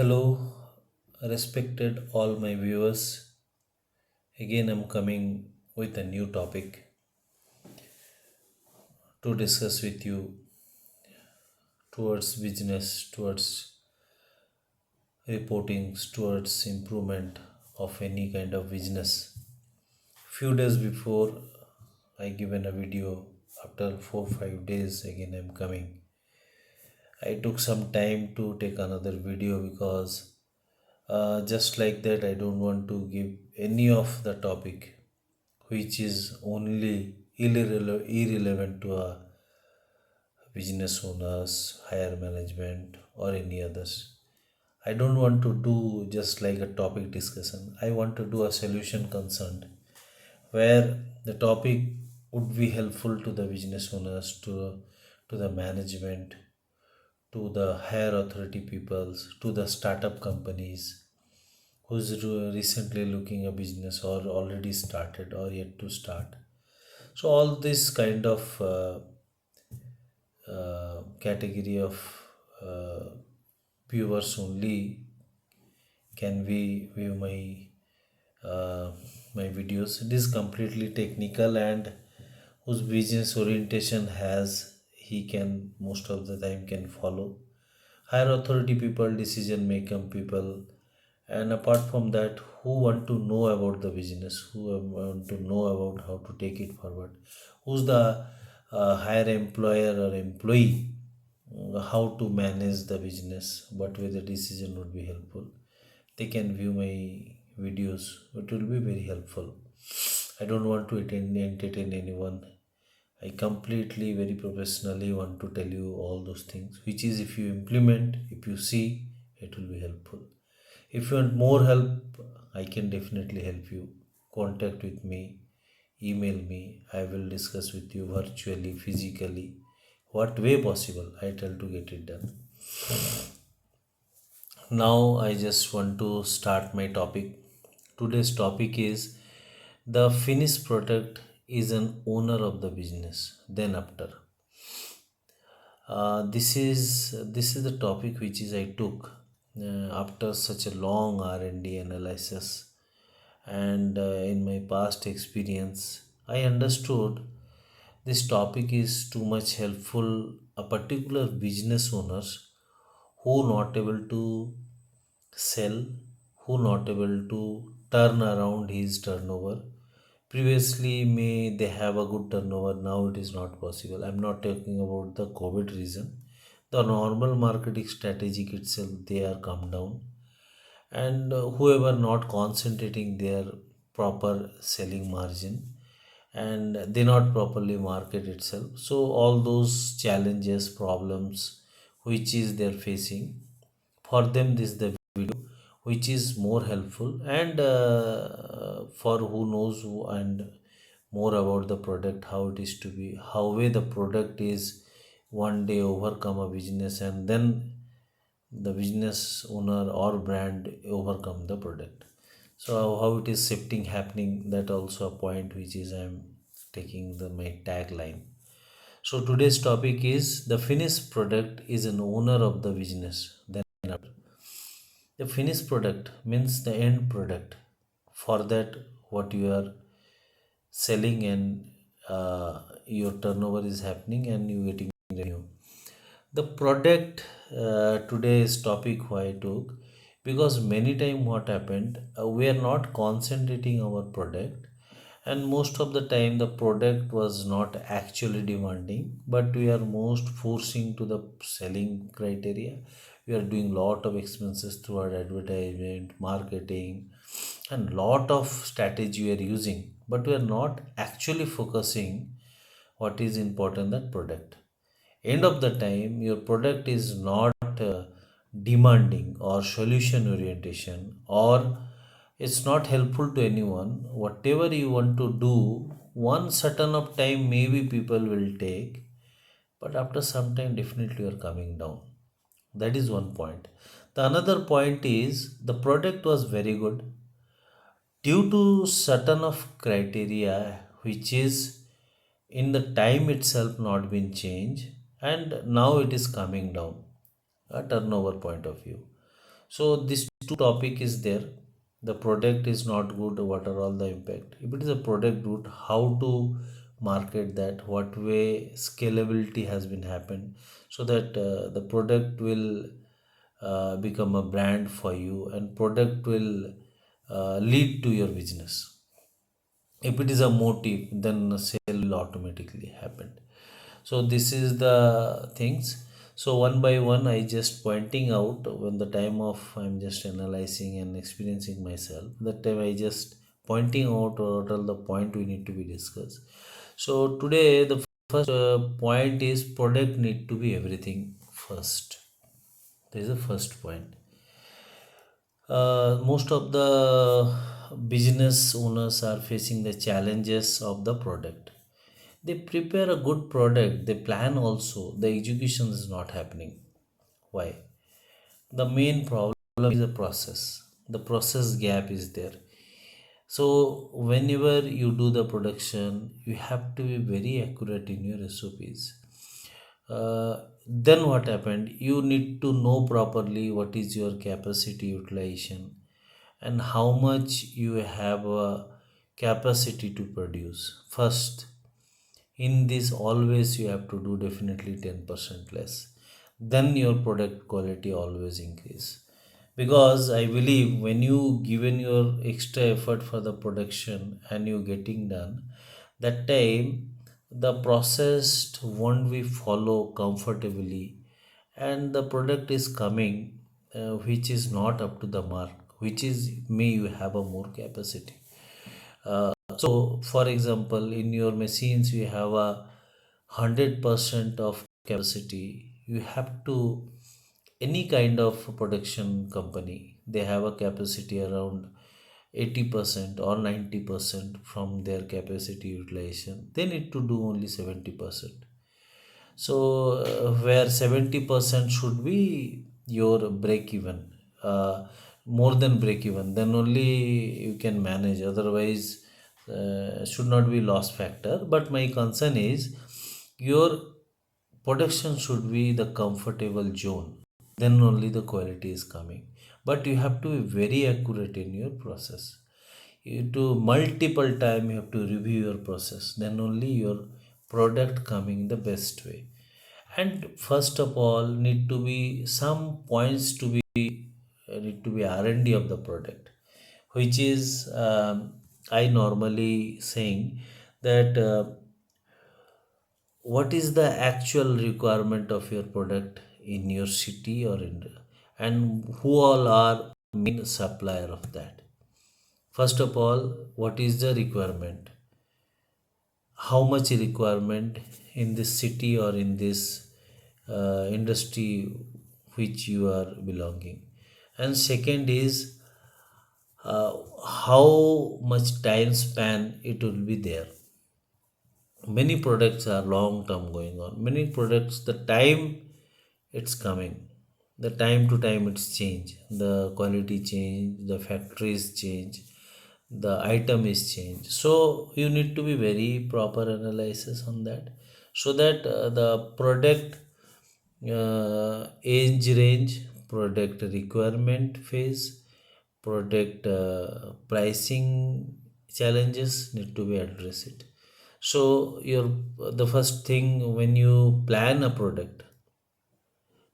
Hello, respected all my viewers. Again, I'm coming with a new topic to discuss with you towards business, towards reportings, towards improvement of any kind of business. Few days before, I given a video. After 4 5 days, again I'm coming. I took some time to take another video because just like that, I don't want to give any of the topic which is only irrelevant to a business owners, higher management, or any others. I don't want to do just like a topic discussion. I want to do a solution concerned where the topic would be helpful to the business owners, to the management, to the higher authority peoples, to the startup companies who's recently looking a business or already started or yet to start. So all this kind of category of uh, viewers only can we view uh, my videos. It is completely technical and whose business orientation has he can most of the time can follow. Higher authority people, decision maker people, and apart from that, who want to know about the business, who want to know about how to take it forward, who's the higher employer or employee, how to manage the business, what way the decision would be helpful. They can view my videos. It will be very helpful. I don't want to entertain anyone. I completely, very professionally want to tell you all those things, which is if you implement, if you see, it will be helpful. If you want more help, I can definitely help you. Contact with me, email me. I will discuss with you virtually, physically, what way possible. I tell to get it done. Now, I just want to start my topic. Today's topic is the finished product is an owner of the business. Then after. This is the topic which is I took after such a long R&D analysis, and in my past experience, I understood this topic is too much helpful a particular business owners who not able to sell, who not able to turn around his turnover. Previously may they have a good turnover, now it is not possible. I'm not talking about the COVID reason. The normal marketing strategic itself they are come down, and whoever not concentrating their proper selling margin, and they not properly market itself, so all those challenges problems which is they're facing, for them this is the video which is more helpful, and for who knows who and more about the product, how it is to be, how way the product is one day overcome a business, and then the business owner or brand overcome the product. So how it is shifting happening, that also a point which is I'm taking the my tagline. So today's topic is the finished product is an owner of the business. Then the finished product means the end product. For that, what you are selling, and your turnover is happening and you getting revenue. The product, today's topic why I took, because many time what happened, we are not concentrating our product, and most of the time the product was not actually demanding, but we are most forcing to the selling criteria. We are doing lot of expenses through our advertisement marketing, and lot of strategy we are using, but we are not actually focusing what is important, that product. End of the time your product is not demanding or solution orientation, or it's not helpful to anyone. Whatever you want to do, one certain of time maybe people will take, but after some time definitely you are coming down. That is one point. The another point is the product was very good due to certain of criteria which is in the time itself not been changed, and now it is coming down a turnover point of view. So this two topic is there. The product is not good, what are all the impact? If it is a product good, how to market that, what way scalability has been happened, so that the product will become a brand for you, and product will lead to your business. If it is a motive, then a sale will automatically happen. So this is the things. So one by one I just pointing out, when the time of I'm just analyzing and experiencing myself, that time I just pointing out what are the point we need to be discussed. So today the first point is product need to be everything first. This is the first point. Most of the business owners are facing the challenges of the product. They prepare a good product, they plan also, the execution is not happening. Why? The main problem is the process. The process gap is there. So whenever you do the production, you have to be very accurate in your SOPs. Then what happened? You need to know properly what is your capacity utilization and how much you have a capacity to produce. First, in this always you have to do definitely 10% less, then your product quality always increase. Because I believe when you given your extra effort for the production and you getting done, that time the process won't be follow comfortably, and the product is coming which is not up to the mark, which is may you have a more capacity. So, for example, in your machines, you have a 100% of capacity. You have to, any kind of production company, they have a capacity around 80% or 90% from their capacity utilization. They need to do only 70%. So, where 70% should be your break even, more than break even, then only you can manage. Otherwise, should not be loss factor. But my concern is your production should be the comfortable zone. Then only the quality is coming. But you have to be very accurate in your process. You to multiple time you have to review your process. Then only your product coming the best way. And first of all need to be some points to be need to be R&D of the product, which is I normally saying that what is the actual requirement of your product in your city or in, and who all are main supplier of that. First of all, what is the requirement, how much requirement in this city or in this industry which you are belonging. And second is uh, how much time span it will be there. Many products are long term going on, many products the time it's coming, the time to time it's change, the quality change, the factories change, the item is changed. So you need to be very proper analysis on that, so that the product age range, product requirement phase, product pricing challenges need to be addressed. So your the first thing when you plan a product,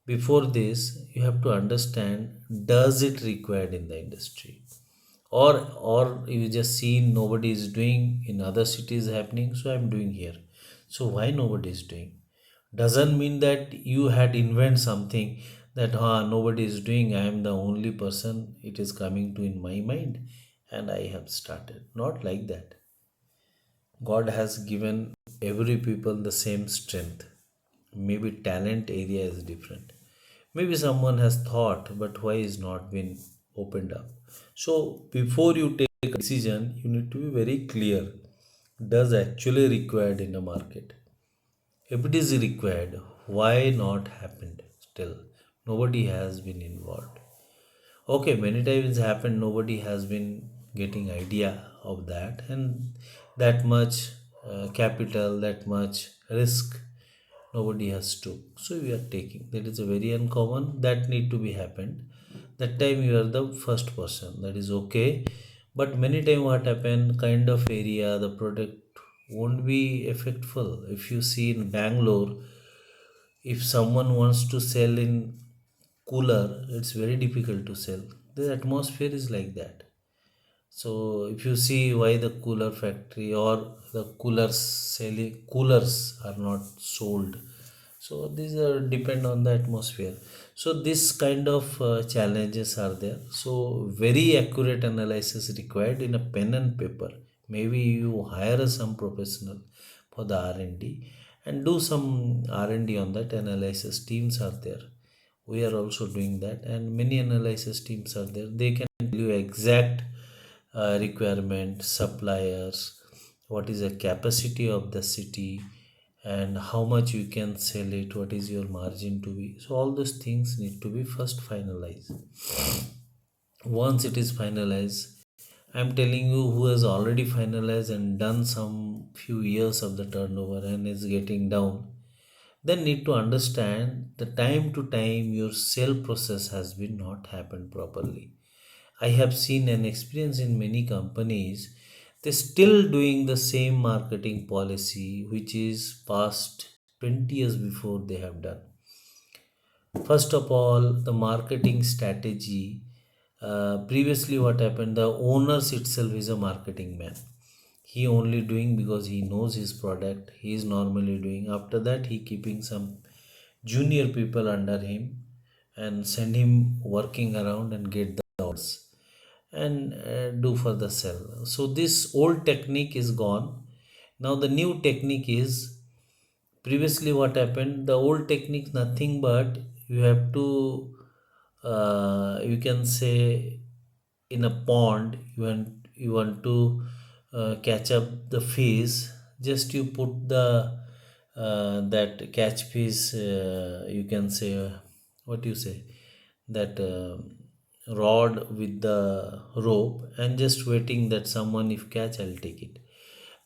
before this you have to understand, does it required in the industry, or you just see nobody is doing in other cities happening, so I'm doing here. So why nobody is doing? Doesn't mean that you had invent something, that nobody is doing, I am the only person it is coming to in my mind and I have started. Not like that. God has given every people the same strength. Maybe talent area is different. Maybe someone has thought, but why is not been opened up? So before you take a decision, you need to be very clear. Does actually required in the market? If it is required, why not happened still? Nobody has been involved. Okay, many times happened, nobody has been getting idea of that, and that much capital, that much risk nobody has took, so we are taking. That is a very uncommon, that need to be happened. that time you are the first person, that is okay. But many time what happen, kind of area the product won't be effectful. If you see in Bangalore, if someone wants to sell in cooler, it's very difficult to sell. The atmosphere is like that. So if you see why the cooler factory or the coolers are not sold, so these are depend on the atmosphere. So this kind of challenges are there. So very accurate analysis required in a pen and paper. Maybe you hire some professional for the R&D and D and do some R&D on that. Analysis teams are there. We are also doing that, and many analysis teams are there. They can tell you exact requirement, suppliers, what is the capacity of the city, and how much you can sell it, what is your margin to be. So all those things need to be first finalized. Once it is finalized, I'm telling you, who has already finalized and done some few years of the turnover and is getting down, then need to understand the time to time your sale process has been not happened properly. I have seen an experience in many companies, they still doing the same marketing policy which is past 20 years before they have done. First of all, the marketing strategy. Previously, what happened? The owners itself is a marketing man. He only doing because he knows his product. He is normally doing. After that, he keeping some junior people under him and send him working around and get the orders and do for the sell. So this old technique is gone. Now the new technique is, previously what happened, the old technique nothing but you have to you can say in a pond you want to catch up the fish, just you put the that catch fish, you can say what you say, that rod with the rope and just waiting that someone if catch I'll take it.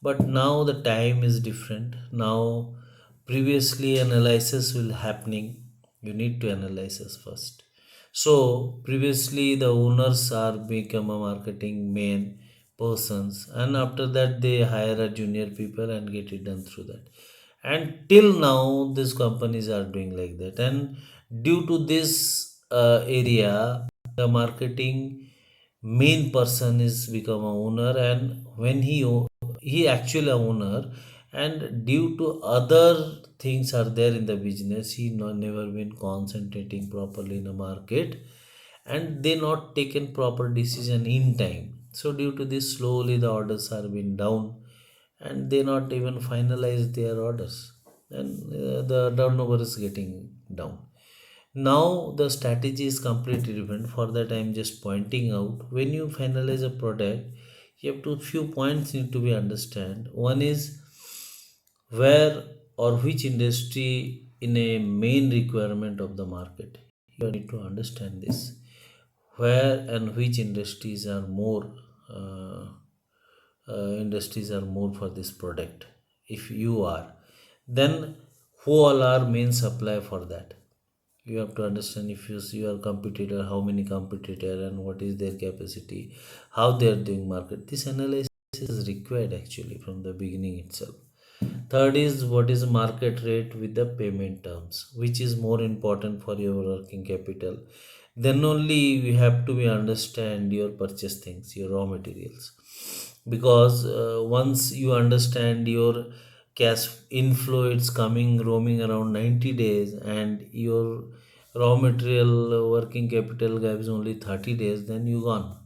But now the time is different. Now previously analysis will happening, you need to analysis first. So previously the owners are become a marketing main persons, and after that they hire a junior people and get it done through that. And till now these companies are doing like that, and due to this area, the marketing main person is become a owner, and when he actually a owner, and due to other things are there in the business, he never been concentrating properly in the market, and they not taken proper decision in time. So due to this, slowly the orders are been down, and they not even finalize their orders, and the turnover is getting down. Now the strategy is completely different. For that, I'm just pointing out, when you finalize a product, you have to few points need to be understand. One is where or which industry in a main requirement of the market. You need to understand this. Where and which uh, industries are more for this product. If you are, then who all are main supply for that. You have to understand, if you see your competitor, how many competitor and what is their capacity, how they are doing market. This analysis is required actually from the beginning itself. Third is, what is market rate with the payment terms, which is more important for your working capital. Then only you have to be understand your purchase things, your raw materials, because once you understand your cash inflow, it's coming roaming around 90 days, and your raw material working capital gap is only 30 days, then you gone.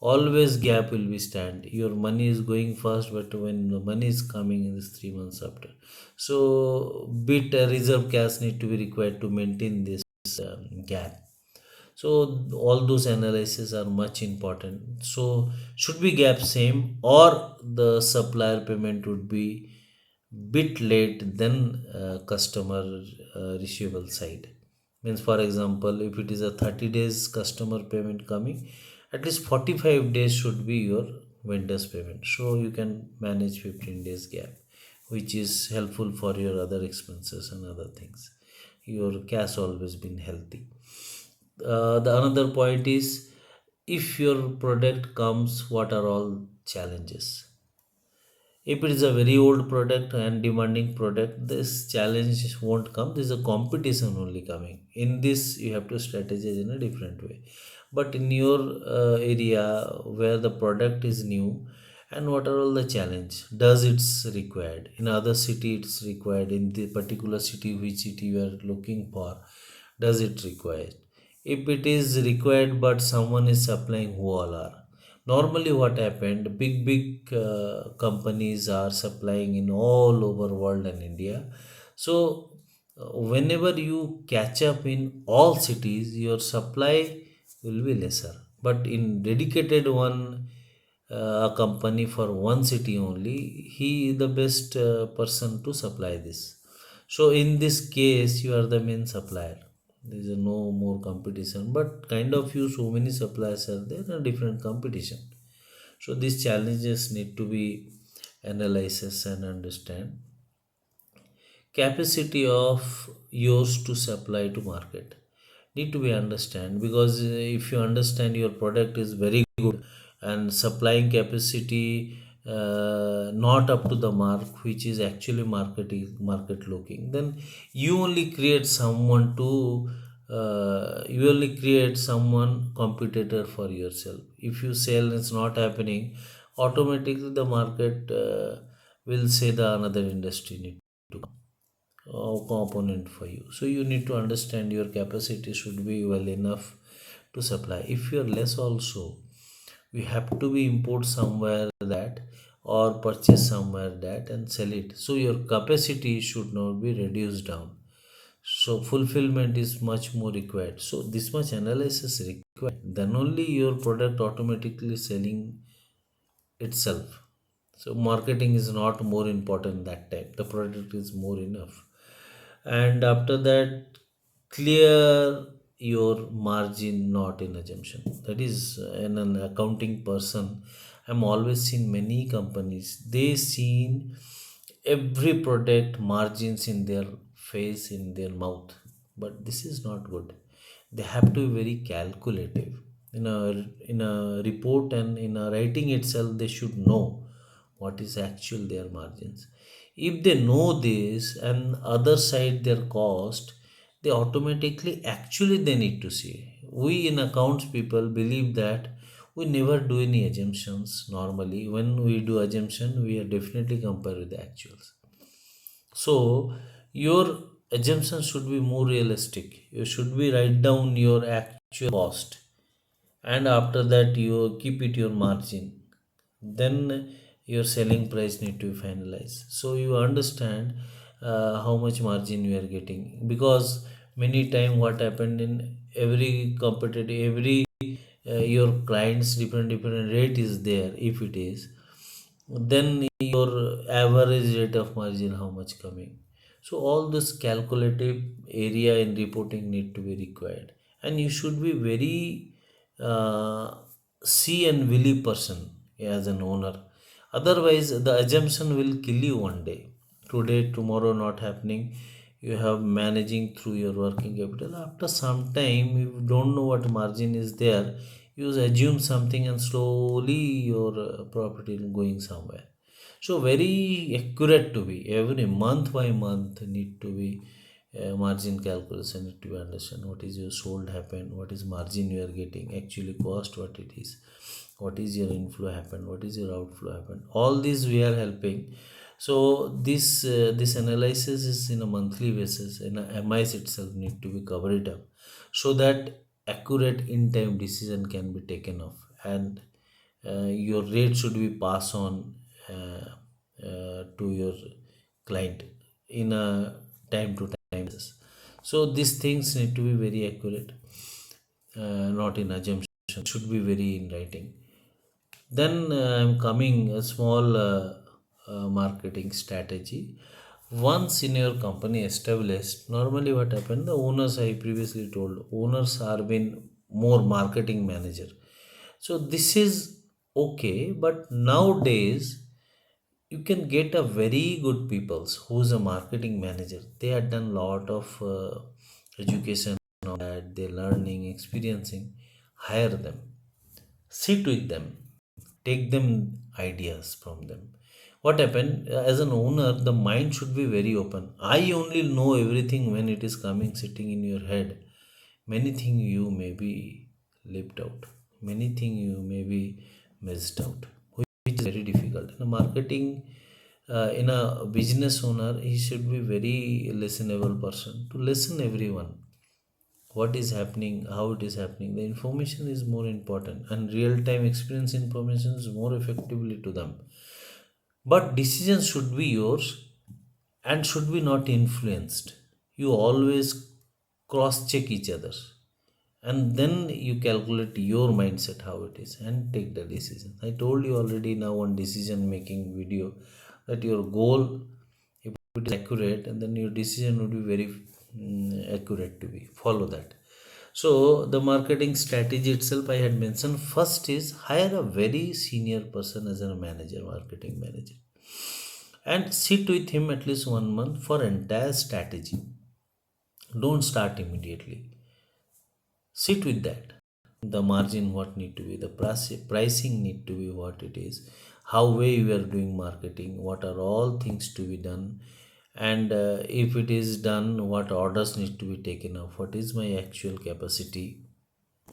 Always gap will be stand. Your money is going fast, but when the money is coming in this 3 months after, so bit reserve cash need to be required to maintain this gap. So all those analysis are much important. So should be gap same, or the supplier payment would be bit late than customer receivable side. Means, for example, if it is a 30 days customer payment coming, at least 45 days should be your vendor's payment, so you can manage 15 days gap, which is helpful for your other expenses and other things. Your cash always been healthy. The another point is, if your product comes, what are all challenges? If it is a very old product and demanding product, this challenge won't come. This is a competition only coming. In this, you have to strategize in a different way. But in your area where the product is new, and what are all the challenge? Does it's required in other city? It's required in the particular city. Which city you are looking for? Does it require? If it is required, but someone is supplying, who all are? Normally what happened, big companies are supplying in all over world and India. So whenever you catch up in all cities, your supply will be lesser. But in dedicated one, a company for one city only, he is the best person to supply this. So in this case, you are the main supplier. There is no more competition, but kind of you, so many suppliers are there and different competition. So these challenges need to be analyzed and understand. Capacity of yours to supply to market need to be understand, because if you understand your product is very good and supplying capacity not up to the mark, which is actually market looking, then you only create someone to you only create someone competitor for yourself. If you sell it's not happening, automatically the market will say the another industry need to component for you. So you need to understand your capacity should be well enough to supply. If you are less also, we have to be import somewhere that, or purchase somewhere that and sell it. So your capacity should not be reduced down. So fulfillment is much more required. So this much analysis required. Then only your product automatically selling itself. So marketing is not more important that time. The product is more enough. And after that, clear your margin, not in assumption. That is, in an accounting person, I'm always seen many companies, they seen every product margins in their face, in their mouth. But this is not good. They have to be very calculative in a report, and in a writing itself they should know what is actual their margins. If they know this and other side their cost, they automatically actually they need to see. We in accounts people believe that we never do any assumptions. Normally when we do assumption, we are definitely compare with the actuals. So your assumption should be more realistic. You should be write down your actual cost, and after that you keep it your margin. Then your selling price need to be finalized. So you understand how much margin you are getting, because many time what happened in every competitive, every your clients different rate is there. If it is, then your average rate of margin how much coming. So all this calculative area in reporting need to be required, and you should be very see and believe person as an owner. Otherwise the assumption will kill you one day. Today tomorrow not happening. You have managing through your working capital. After some time, you don't know what margin is there, you assume something and slowly your property is going somewhere. So very accurate to be every month by month need to be margin calculation need to be understand what is your sold happen, what is margin you are getting, actually cost what it is, what is your inflow happen, what is your outflow happen. All these we are helping. So this analysis is in a monthly basis, and MIS itself need to be covered up, so that accurate in time decision can be taken off, and your rate should be passed on to your client in a time to time basis. So these things need to be very accurate, not in assumption. Should be very in writing. Then I'm coming a small marketing strategy. Once in your company established, normally what happened, the owners, I previously told, owners are been more marketing manager. So this is okay, but nowadays you can get a very good peoples who's a marketing manager. They had done lot of education now that they're learning, experiencing, hire them, sit with them, take them ideas from them. What happened, as an owner, the mind should be very open. I only know everything when it is coming sitting in your head. Many things you may be left out, many things you may be missed out, which is very difficult in a marketing. In a business owner, he should be very listenable person to listen everyone, what is happening, how it is happening. The information is more important, and real time experience information is more effectively to them. But decisions should be yours and should be not influenced. You always cross check each other, and then you calculate your mindset how it is and take the decision. I told you already now on decision making video that your goal, if it is accurate, and then your decision would be very accurate to be follow that. So the marketing strategy itself, I had mentioned, first is hire a very senior person as a manager, marketing manager, and sit with him at least 1 month for entire strategy. Don't start immediately. Sit with that. The margin what need to be, the pricing need to be what it is, how way we are doing marketing, what are all things to be done, and if it is done, what orders need to be taken off, what is my actual capacity,